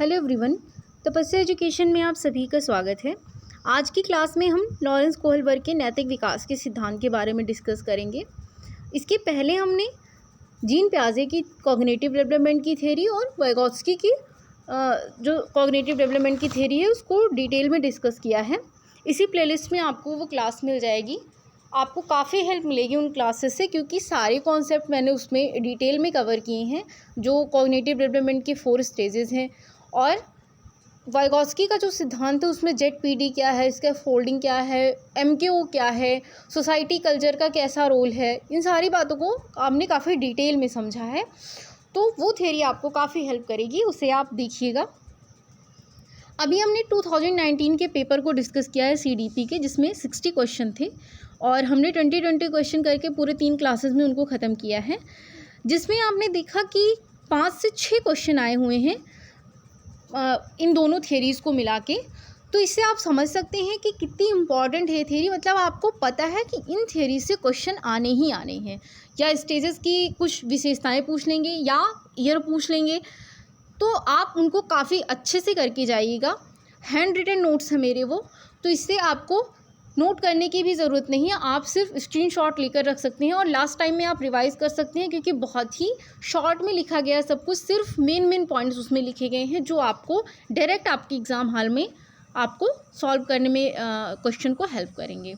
Hello everyone, तपस्या education में आप सभी का स्वागत है। आज की क्लास में हम लॉरेंस कोहलबर्ग के नैतिक विकास के सिद्धांत के बारे में डिस्कस करेंगे। इसके पहले हमने जीन पियाजे की कॉग्निटिव डेवलपमेंट की थ्योरी और वाइगोत्स्की की जो कॉग्निटिव डेवलपमेंट की थ्योरी है उसको डिटेल में डिस्कस किया है। इसी प्लेलिस्ट में आपको वो क्लास मिल जाएगी। आपको काफ़ी हेल्प मिलेगी उन क्लासेस से, क्योंकि सारे कॉन्सेप्ट मैंने उसमें डिटेल में कवर किए हैं। जो कॉग्निटिव डेवलपमेंट के 4 स्टेजेस हैं और वाइगोत्स्की का जो सिद्धांत है उसमें जेड-पीडी क्या है, इसका फोल्डिंग क्या है, एमकेओ क्या है, सोसाइटी कल्चर का कैसा रोल है, इन सारी बातों को आपने काफ़ी डिटेल में समझा है। तो वो थ्योरी आपको काफ़ी हेल्प करेगी, उसे आप देखिएगा। अभी हमने 2019 के पेपर को डिस्कस किया है सीडीपी के, जिसमें 60 क्वेश्चन थे और हमने 20 क्वेश्चन करके पूरे 3 क्लासेस में उनको ख़त्म किया है, जिसमें आपने देखा कि 5 से 6 क्वेश्चन आए हुए हैं इन दोनों थ्योरीज़ को मिला के। तो इससे आप समझ सकते हैं कि कितनी इम्पॉर्टेंट है थ्योरी। मतलब आपको पता है कि इन थ्योरी से क्वेश्चन आने ही आने हैं, या स्टेजेस की कुछ विशेषताएं पूछ लेंगे या ईयर पूछ लेंगे, तो आप उनको काफ़ी अच्छे से करके जाइएगा। हैंड रिटन नोट्स है मेरे वो, तो इससे आपको नोट करने की भी ज़रूरत नहीं है, आप सिर्फ स्क्रीनशॉट लेकर रख सकते हैं और लास्ट टाइम में आप रिवाइज़ कर सकते हैं, क्योंकि बहुत ही शॉर्ट में लिखा गया है सब कुछ। सिर्फ मेन पॉइंट्स उसमें लिखे गए हैं जो आपको डायरेक्ट आपकी एग्ज़ाम हॉल में आपको सॉल्व करने में क्वेश्चन को हेल्प करेंगे।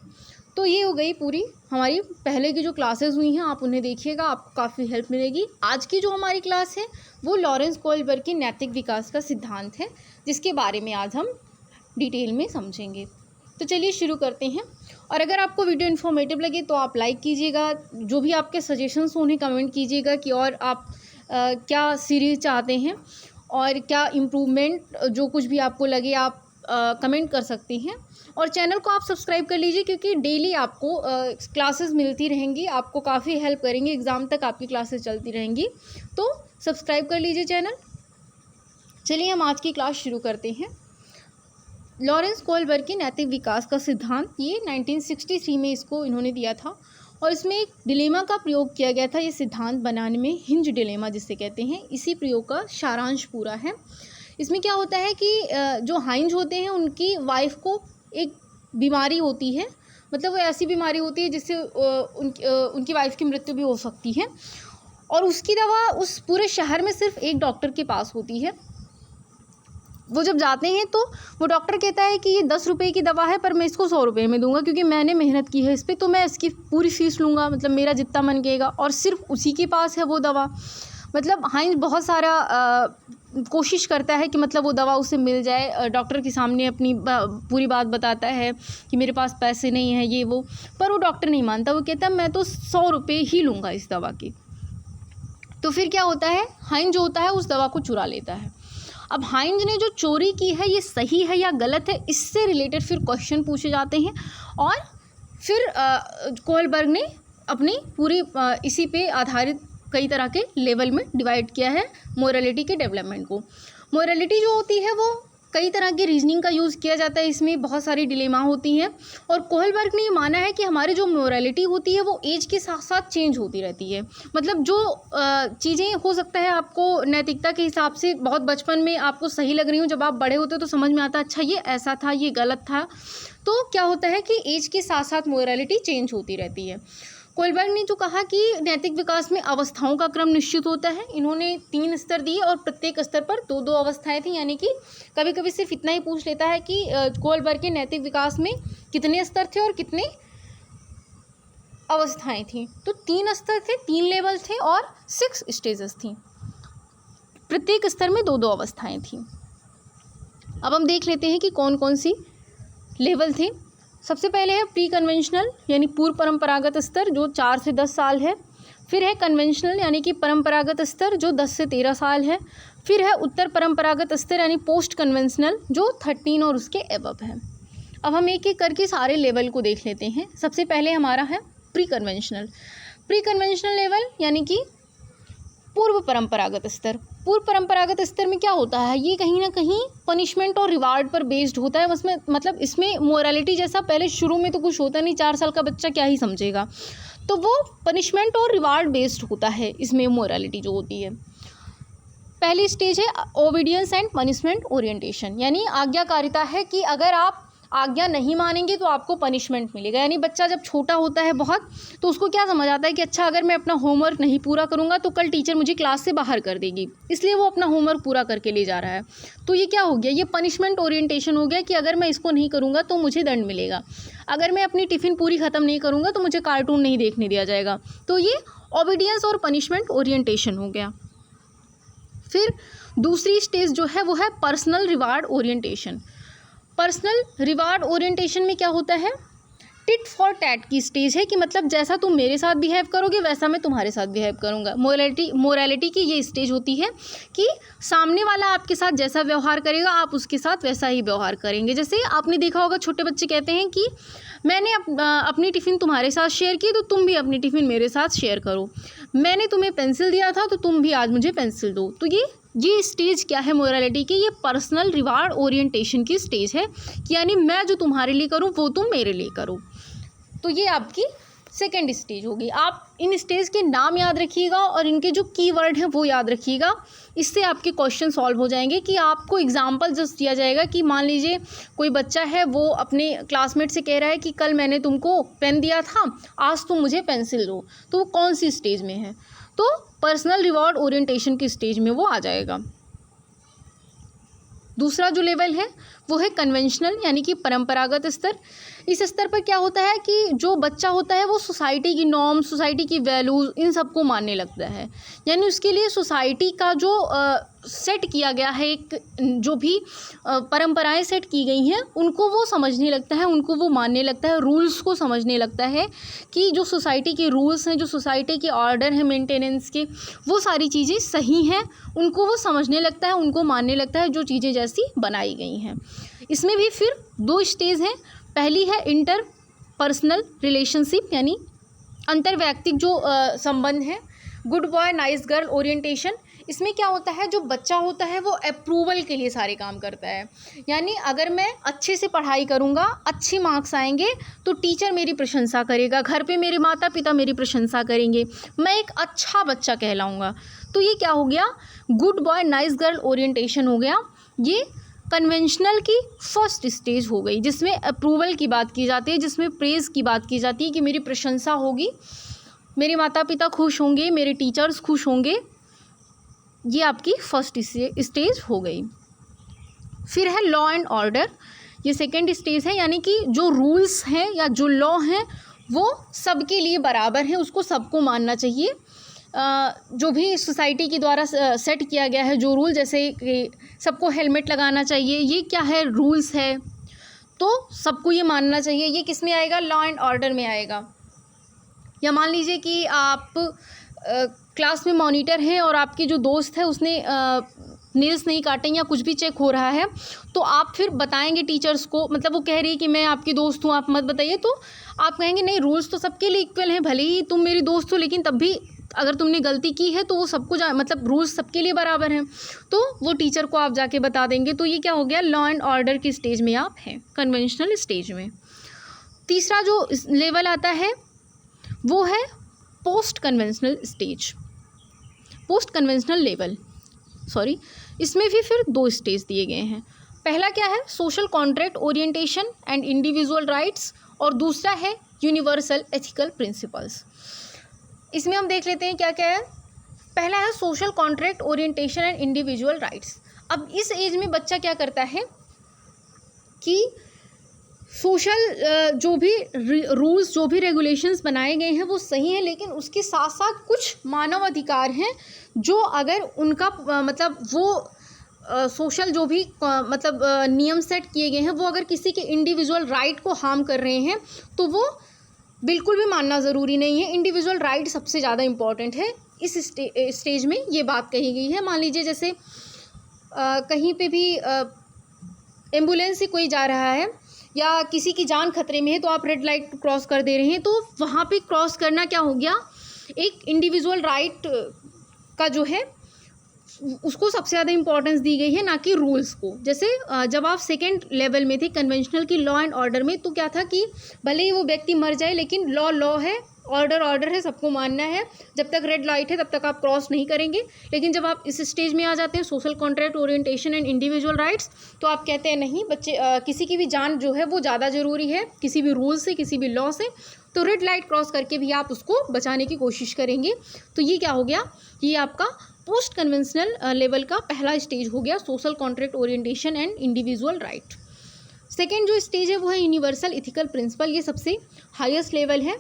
तो ये हो गई पूरी हमारी पहले की जो क्लासेस हुई हैं, आप उन्हें देखिएगा, आपको काफ़ी हेल्प मिलेगी। आज की जो हमारी क्लास है वो लॉरेंस कोहलबर्ग के नैतिक विकास का सिद्धांत है, जिसके बारे में आज हम डिटेल में समझेंगे। तो चलिए शुरू करते हैं। और अगर आपको वीडियो इन्फॉर्मेटिव लगे तो आप लाइक कीजिएगा, जो भी आपके सजेशंस उन्हें कमेंट कीजिएगा कि और आप क्या सीरीज़ चाहते हैं और क्या इम्प्रूवमेंट जो कुछ भी आपको लगे आप कमेंट कर सकते हैं। और चैनल को आप सब्सक्राइब कर लीजिए, क्योंकि डेली आपको क्लासेस मिलती रहेंगी, आपको काफ़ी हेल्प करेंगी, एग्ज़ाम तक आपकी क्लासेस चलती रहेंगी। तो सब्सक्राइब कर लीजिए चैनल। चलिए हम आज की क्लास शुरू करते हैं। लॉरेंस कोहलबर्ग के नैतिक विकास का सिद्धांत, ये 1963 में इसको इन्होंने दिया था और इसमें एक डिलेमा का प्रयोग किया गया था ये सिद्धांत बनाने में, हिंज डिलेमा जिसे कहते हैं। इसी प्रयोग का सारांश पूरा है। इसमें क्या होता है कि जो हाइंज होते हैं उनकी वाइफ को एक बीमारी होती है, मतलब वो ऐसी बीमारी होती है जिससे उनकी वाइफ की मृत्यु भी हो सकती है, और उसकी दवा उस पूरे शहर में सिर्फ एक डॉक्टर के पास होती है। वो जब जाते हैं तो वो डॉक्टर कहता है कि ये 10 रुपये की दवा है, पर मैं इसको 100 रुपये में दूंगा, क्योंकि मैंने मेहनत की है इस पर, तो मैं इसकी पूरी फीस लूँगा, मतलब मेरा जितना मन गएगा, और सिर्फ उसी के पास है वो दवा। मतलब हाइंज बहुत सारा कोशिश करता है कि मतलब वो दवा उसे मिल जाए, डॉक्टर के सामने अपनी पूरी बात बताता है कि मेरे पास पैसे नहीं है ये वो, पर वो डॉक्टर नहीं मानता। वो कहता है मैं तो 100 रुपये ही लूँगा इस दवा की। तो फिर क्या होता है, हाइंज जो होता है उस दवा को चुरा लेता है। अब हाइंज ने जो चोरी की है ये सही है या गलत है, इससे रिलेटेड फिर क्वेश्चन पूछे जाते हैं। और फिर कोहलबर्ग ने अपनी पूरी इसी पे आधारित कई तरह के लेवल में डिवाइड किया है मोरालिटी के डेवलपमेंट को। मोरालिटी जो होती है वो कई तरह की रीजनिंग का यूज़ किया जाता है, इसमें बहुत सारी डिलेमा होती हैं। और कोहलबर्ग ने ये माना है कि हमारी जो मोरालिटी होती है वो एज के साथ साथ चेंज होती रहती है। मतलब जो चीज़ें हो सकता है आपको नैतिकता के हिसाब से बहुत बचपन में आपको सही लग रही हूँ, जब आप बड़े होते हो तो समझ में आता है अच्छा ये ऐसा था, ये गलत था। तो क्या होता है कि एज के साथ साथ मोरालिटी चेंज होती रहती है। कोहलबर्ग ने जो कहा कि नैतिक विकास में अवस्थाओं का क्रम निश्चित होता है, इन्होंने 3 स्तर दिए और प्रत्येक स्तर पर 2-2 अवस्थाएं थी। यानी कि कभी कभी सिर्फ इतना ही पूछ लेता है कि कोहलबर्ग के नैतिक विकास में कितने स्तर थे और कितने अवस्थाएं थी। तो 3 स्तर थे, 3 लेवल थे और 6 स्टेजेस थी। प्रत्येक स्तर में 2-2 अवस्थाएं थी। अब हम देख लेते हैं कि कौन कौन सी लेवल थे। सबसे पहले है प्री कन्वेंशनल यानी पूर्व परंपरागत स्तर, जो 4 से 10 साल है। फिर है कन्वेंशनल यानी कि परंपरागत स्तर, जो 10 से 13 साल है। फिर है उत्तर परंपरागत स्तर यानी पोस्ट कन्वेंशनल, जो 13 और उसके एबव है। अब हम एक एक करके सारे लेवल को देख लेते हैं। सबसे पहले हमारा है pre conventional. Pre conventional level यानी कि पूर्व परंपरागत स्तर। पूर्व परंपरागत स्तर में क्या होता है, ये कहीं ना कहीं पनिशमेंट और रिवार्ड पर बेस्ड होता है। उसमें मतलब इसमें मोरालिटी जैसा पहले शुरू में तो कुछ होता नहीं, 4 साल का बच्चा क्या ही समझेगा, तो वो पनिशमेंट और रिवार्ड बेस्ड होता है इसमें मोरालिटी जो होती है। पहली स्टेज है ओबीडियंस एंड पनिशमेंट ओरिएंटेशन, यानी आज्ञाकारिता है कि अगर आप आज्ञा नहीं मानेंगे तो आपको पनिशमेंट मिलेगा। यानी बच्चा जब छोटा होता है बहुत, तो उसको क्या समझ आता है कि अच्छा अगर मैं अपना होमवर्क नहीं पूरा करूँगा तो कल टीचर मुझे क्लास से बाहर कर देगी, इसलिए वो अपना होमवर्क पूरा करके ले जा रहा है। तो ये क्या हो गया, ये पनिशमेंट ओरिएंटेशन हो गया कि अगर मैं इसको नहीं करूँगा तो मुझे दंड मिलेगा, अगर मैं अपनी टिफ़िन पूरी ख़त्म नहीं करूँगा तो मुझे कार्टून नहीं देखने दिया जाएगा। तो ये ओबीडियंस और पनिशमेंट ओरिएंटेशन हो गया। फिर दूसरी स्टेज जो है वो है personal reward orientation. Personal reward orientation में क्या होता है, टिट फॉर टैट की स्टेज है कि मतलब जैसा तुम मेरे साथ बिहेव करोगे वैसा मैं तुम्हारे साथ बिहेव करूँगा। मोरालिटी की ये स्टेज होती है कि सामने वाला आपके साथ जैसा व्यवहार करेगा आप उसके साथ वैसा ही व्यवहार करेंगे। जैसे आपने देखा होगा छोटे बच्चे कहते हैं कि मैंने अपनी टिफ़िन तुम्हारे साथ शेयर की तो तुम भी अपनी टिफ़िन मेरे साथ शेयर करो, मैंने तुम्हें पेंसिल दिया था तो तुम भी आज मुझे पेंसिल दो। तो ये स्टेज क्या है मोरालिटी की, ये पर्सनल रिवार्ड ओरिएंटेशन की स्टेज है कि यानी मैं जो तुम्हारे लिए करूँ वो तुम मेरे लिए करो। तो ये आपकी सेकेंड स्टेज होगी। आप इन स्टेज के नाम याद रखिएगा और इनके जो कीवर्ड हैं वो याद रखिएगा, इससे आपके क्वेश्चन सॉल्व हो जाएंगे। कि आपको एग्जांपल जस्ट दिया जाएगा कि मान लीजिए कोई बच्चा है वो अपने क्लासमेट से कह रहा है कि कल मैंने तुमको पेन दिया था, आज तुम मुझे पेंसिल दो, तो वो कौन सी स्टेज में है, तो पर्सनल रिवॉर्ड ओरिएंटेशन की स्टेज में वो आ जाएगा। दूसरा जो लेवल है वो है कन्वेंशनल, यानी कि परंपरागत स्तर। इस स्तर पर क्या होता है कि जो बच्चा होता है वो सोसाइटी की नॉर्म, सोसाइटी की वैल्यूज़, इन सबको मानने लगता है। यानी उसके लिए सोसाइटी का जो सेट किया गया है, एक जो भी परंपराएं सेट की गई हैं उनको वो समझने लगता है, उनको वो मानने लगता है, रूल्स को समझने लगता है कि जो सोसाइटी के रूल्स हैं, जो सोसाइटी के ऑर्डर हैं मेंटेनेंस के, वो सारी चीज़ें सही हैं, उनको वो समझने लगता है, उनको मानने लगता है जो चीज़ें जैसी बनाई गई हैं। इसमें भी फिर दो स्टेज हैं। पहली है इंटर पर्सनल रिलेशनशिप, यानी अंतर्वैयक्तिक जो संबंध है, good boy nice girl orientation. इसमें क्या होता है, जो बच्चा होता है वो अप्रूवल के लिए सारे काम करता है। यानी अगर मैं अच्छे से पढ़ाई करूँगा, अच्छे मार्क्स आएंगे तो टीचर मेरी प्रशंसा करेगा, घर पे मेरे माता पिता मेरी प्रशंसा करेंगे, मैं एक अच्छा बच्चा कहलाऊँगा। तो ये क्या हो गया, good boy nice girl orientation हो गया। ये कन्वेंशनल की फर्स्ट स्टेज हो गई, जिसमें अप्रूवल की बात की जाती है, जिसमें प्रेज़ की बात की जाती है कि मेरी प्रशंसा होगी, मेरे माता पिता खुश होंगे, मेरे टीचर्स खुश होंगे। ये आपकी फर्स्ट स्टेज हो गई। फिर है लॉ एंड ऑर्डर, ये सेकंड स्टेज है, यानी कि जो रूल्स हैं या जो लॉ हैं वो सबके लिए बराबर हैं, उसको सबको मानना चाहिए। जो भी सोसाइटी के द्वारा सेट किया गया है जो रूल, जैसे कि सबको हेलमेट लगाना चाहिए, ये क्या है, रूल्स है, तो सबको ये मानना चाहिए। ये किस में आएगा, लॉ एंड ऑर्डर में आएगा। या मान लीजिए कि आप क्लास में मॉनिटर हैं और आपके जो दोस्त है उसने नेल्स नहीं काटे या कुछ भी चेक हो रहा है, तो आप फिर बताएंगे टीचर्स को, मतलब वो कह रही है कि मैं आपकी दोस्त हूँ, आप मत बताइए, तो आप कहेंगे नहीं, रूल्स तो सबके लिए इक्वल हैं, भले ही तुम मेरी दोस्त हो लेकिन तब भी अगर तुमने गलती की है तो वो सबको मतलब रूल्स सबके लिए बराबर हैं, तो वो टीचर को आप जाके बता देंगे। तो ये क्या हो गया, लॉ एंड ऑर्डर की स्टेज में आप हैं, कन्वेंशनल स्टेज में। तीसरा जो लेवल आता है वो है post conventional stage, post conventional level, sorry. इसमें भी फिर दो स्टेज दिए गए हैं। पहला क्या है, social contract orientation and individual rights, और दूसरा है यूनिवर्सल एथिकल प्रिंसिपल्स। इसमें हम देख लेते हैं क्या क्या है। पहला है social contract orientation and individual rights. अब इस एज में बच्चा क्या करता है कि सोशल जो भी रूल्स, जो भी रेगुलेशंस बनाए गए हैं वो सही हैं, लेकिन उसके साथ साथ कुछ मानव अधिकार हैं जो अगर उनका मतलब वो सोशल जो भी मतलब नियम सेट किए गए हैं वो अगर किसी के इंडिविजुअल राइट को हार्म कर रहे हैं तो वो बिल्कुल भी मानना ज़रूरी नहीं है। इंडिविजुअल राइट सबसे ज़्यादा इम्पॉर्टेंट है। इस स्टेज में ये बात कही गई है। मान लीजिए जैसे कहीं पे भी एम्बुलेंस से कोई जा रहा है या किसी की जान खतरे में है तो आप रेड लाइट क्रॉस कर दे रहे हैं, तो वहाँ पे क्रॉस करना क्या हो गया, एक इंडिविजुअल राइट का जो है उसको सबसे ज़्यादा इंपॉर्टेंस दी गई है, ना कि रूल्स को। जैसे जब आप सेकेंड लेवल में थे कन्वेंशनल की लॉ एंड ऑर्डर में, तो क्या था कि भले ही वो व्यक्ति मर जाए लेकिन लॉ लॉ है, ऑर्डर ऑर्डर है, सबको मानना है, जब तक रेड लाइट है तब तक आप क्रॉस नहीं करेंगे। लेकिन जब आप इस स्टेज में आ जाते हैं social contract, orientation and individual rights, तो आप कहते हैं नहीं बच्चे, किसी की भी जान जो है वो ज़्यादा ज़रूरी है किसी भी रूल से, किसी भी लॉ से, तो रेड लाइट क्रॉस करके भी आप उसको बचाने की कोशिश करेंगे। तो ये क्या हो गया, ये आपका पोस्ट कन्वेंशनल लेवल का पहला स्टेज हो गया, social contract, orientation and individual right. Second जो स्टेज है वो है यूनिवर्सल इथिकल प्रिंसिपल, ये सबसे हाईएस्ट लेवल है।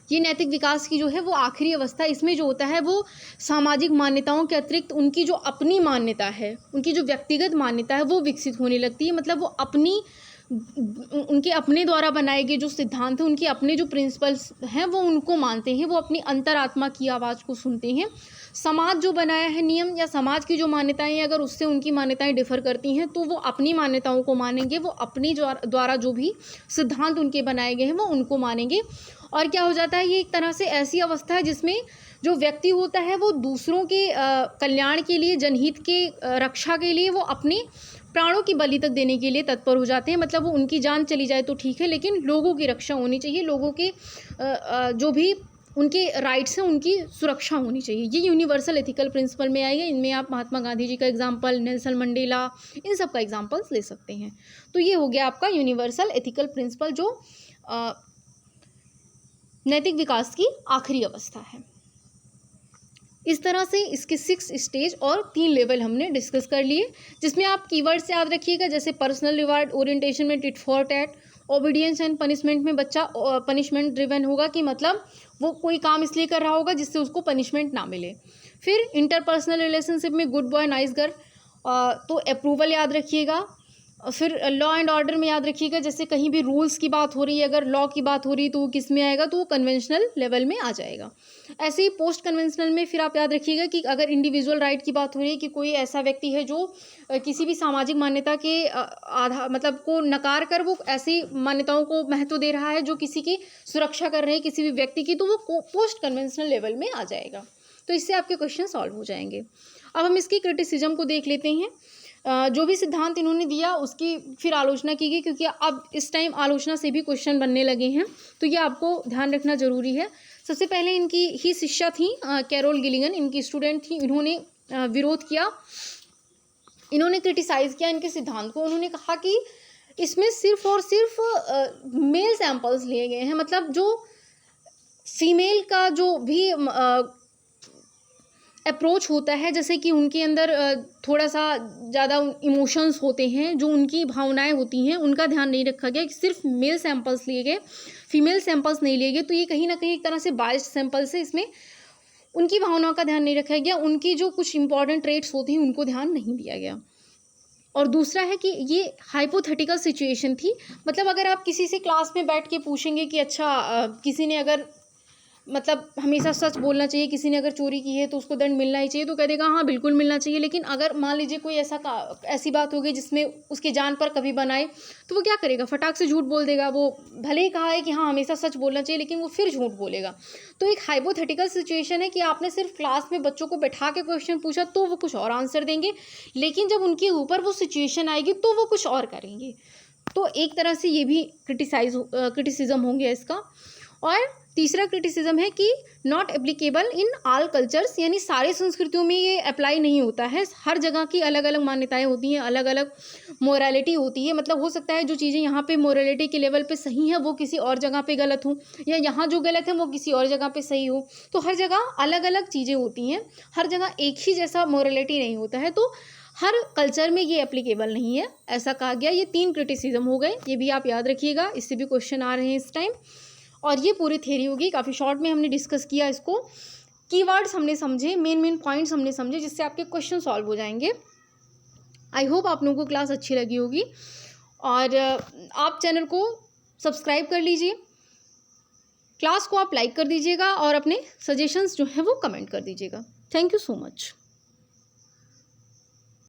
ये नैतिक विकास की जो है वो आखिरी अवस्था, इसमें जो होता है वो सामाजिक मान्यताओं के अतिरिक्त उनकी जो अपनी मान्यता है, उनकी जो व्यक्तिगत मान्यता है वो विकसित होने लगती है। मतलब वो अपनी, उनके अपने द्वारा बनाए गए जो सिद्धांत हैं, उनके अपने जो प्रिंसिपल्स हैं वो उनको मानते हैं, वो अपनी अंतरात्मा की आवाज़ को सुनते हैं। समाज जो बनाया है नियम, या समाज की जो मान्यताएं हैं, अगर उससे उनकी मान्यताएं डिफर करती हैं तो वो अपनी मान्यताओं को मानेंगे, वो अपनी द्वारा जो भी सिद्धांत उनके बनाए गए हैं वो उनको मानेंगे। और क्या हो जाता है, ये एक तरह से ऐसी अवस्था है जिसमें जो व्यक्ति होता है वो दूसरों के कल्याण के लिए, जनहित के रक्षा के लिए वो अपने प्राणों की बलि तक देने के लिए तत्पर हो जाते हैं। मतलब वो उनकी जान चली जाए तो ठीक है, लेकिन लोगों की रक्षा होनी चाहिए, लोगों के जो भी उनके राइट्स हैं उनकी सुरक्षा होनी चाहिए। ये यूनिवर्सल एथिकल प्रिंसिपल में आएगा। इनमें आप महात्मा गांधी जी का एग्जाम्पल, नेल्सन मंडेला, इन सब का एग्जाम्पल्स ले सकते हैं। तो ये हो गया आपका यूनिवर्सल एथिकल प्रिंसिपल, जो नैतिक विकास की आखिरी अवस्था है। इस तरह से इसके 6 स्टेज और 3 लेवल हमने डिस्कस कर लिए, जिसमें आप कीवर्ड्स याद रखिएगा, जैसे पर्सनल रिवार्ड, ओरिएंटेशन में tit for tat, obedience and punishment में बच्चा पनिशमेंट ड्रिवन होगा, कि मतलब वो कोई काम इसलिए कर रहा होगा जिससे उसको पनिशमेंट ना मिले। फिर इंटरपर्सनल रिलेशनशिप में गुड बॉय नाइस गर्ल, तो अप्रूवल याद रखिएगा। फिर लॉ एंड ऑर्डर में याद रखिएगा, जैसे कहीं भी रूल्स की बात हो रही है, अगर लॉ की बात हो रही है तो वो किस में आएगा, तो वो कन्वेंशनल लेवल में आ जाएगा। ऐसे ही पोस्ट कन्वेंशनल में फिर आप याद रखिएगा कि अगर इंडिविजुअल राइट की बात हो रही है, कि कोई ऐसा व्यक्ति है जो किसी भी सामाजिक मान्यता के आधार मतलब को नकार कर वो ऐसी मान्यताओं को महत्व दे रहा है जो किसी की सुरक्षा कर रहे हैं, किसी भी व्यक्ति की, तो वो पोस्ट कन्वेंशनल लेवल में आ जाएगा। तो इससे आपके क्वेश्चन सॉल्व हो जाएंगे। अब हम इसकी क्रिटिसिज्म को देख लेते हैं। जो भी सिद्धांत इन्होंने दिया उसकी फिर आलोचना की गई, क्योंकि अब इस टाइम आलोचना से भी क्वेश्चन बनने लगे हैं, तो ये आपको ध्यान रखना जरूरी है। सबसे पहले इनकी ही शिष्या थी कैरोल गिलिगन, इनकी स्टूडेंट थी, इन्होंने विरोध किया, इन्होंने क्रिटिसाइज किया इनके सिद्धांत को। उन्होंने कहा कि इसमें सिर्फ और सिर्फ मेल सैंपल्स लिए गए हैं, मतलब जो फीमेल का जो भी अप्रोच होता है, जैसे कि उनके अंदर थोड़ा सा ज़्यादा इमोशंस होते हैं, जो उनकी भावनाएं होती हैं, उनका ध्यान नहीं रखा गया, कि सिर्फ मेल सैंपल्स लिए गए, फीमेल सैंपल्स नहीं लिए गए। तो ये कहीं ना कहीं एक तरह से बायस्ड सैंपल्स है, इसमें उनकी भावनाओं का ध्यान नहीं रखा गया, उनकी जो कुछ इंपॉर्टेंट ट्रेट्स होती हैं उनको ध्यान नहीं दिया गया। और दूसरा है कि ये हाइपोथेटिकल सिचुएशन थी, मतलब अगर आप किसी से क्लास में बैठ के पूछेंगे कि अच्छा किसी ने अगर मतलब हमेशा सच बोलना चाहिए, किसी ने अगर चोरी की है तो उसको दंड मिलना ही चाहिए, तो कह देगा हाँ बिल्कुल मिलना चाहिए। लेकिन अगर मान लीजिए कोई ऐसी बात हो गई जिसमें उसकी जान पर कभी बनाए, तो वो क्या करेगा, फटाक से झूठ बोल देगा। वो भले ही कहा है कि हाँ हमेशा सच बोलना चाहिए, लेकिन वो फिर झूठ बोलेगा। तो एक हाइपोथेटिकल सिचुएशन है कि आपने सिर्फ क्लास में बच्चों को बैठा के क्वेश्चन पूछा तो वो कुछ और आंसर देंगे, लेकिन जब उनके ऊपर वो सिचुएशन आएगी तो वो कुछ और करेंगे। तो एक तरह से ये भी क्रिटिसिज्म होंगे इसका। और तीसरा क्रिटिसिज्म है कि not applicable in all cultures, यानी सारी संस्कृतियों में ये अप्लाई नहीं होता है। हर जगह की अलग अलग मान्यताएं होती हैं, अलग अलग मोरालिटी होती है। मतलब हो सकता है जो चीज़ें यहाँ पे मोरालिटी के लेवल पे सही हैं वो किसी और जगह पे गलत हो, या यहाँ जो गलत है वो किसी और जगह पे सही हो। तो हर जगह अलग अलग चीज़ें होती हैं, हर जगह एक ही जैसा मोरालिटी नहीं होता है, तो हर कल्चर में ये एप्लीकेबल नहीं है, ऐसा कहा गया। ये 3 क्रिटिसिज्म हो गए, ये भी आप याद रखिएगा, इससे भी क्वेश्चन आ रहे हैं इस टाइम। और ये पूरी थ्योरी होगी, काफ़ी शॉर्ट में हमने डिस्कस किया इसको, कीवर्ड्स हमने समझे, मेन पॉइंट्स हमने समझे, जिससे आपके क्वेश्चन सॉल्व हो जाएंगे। आई होप आप लोगों को क्लास अच्छी लगी होगी, और आप चैनल को सब्सक्राइब कर लीजिए, क्लास को आप लाइक कर दीजिएगा, और अपने सजेशंस जो हैं वो कमेंट कर दीजिएगा। Thank you so much.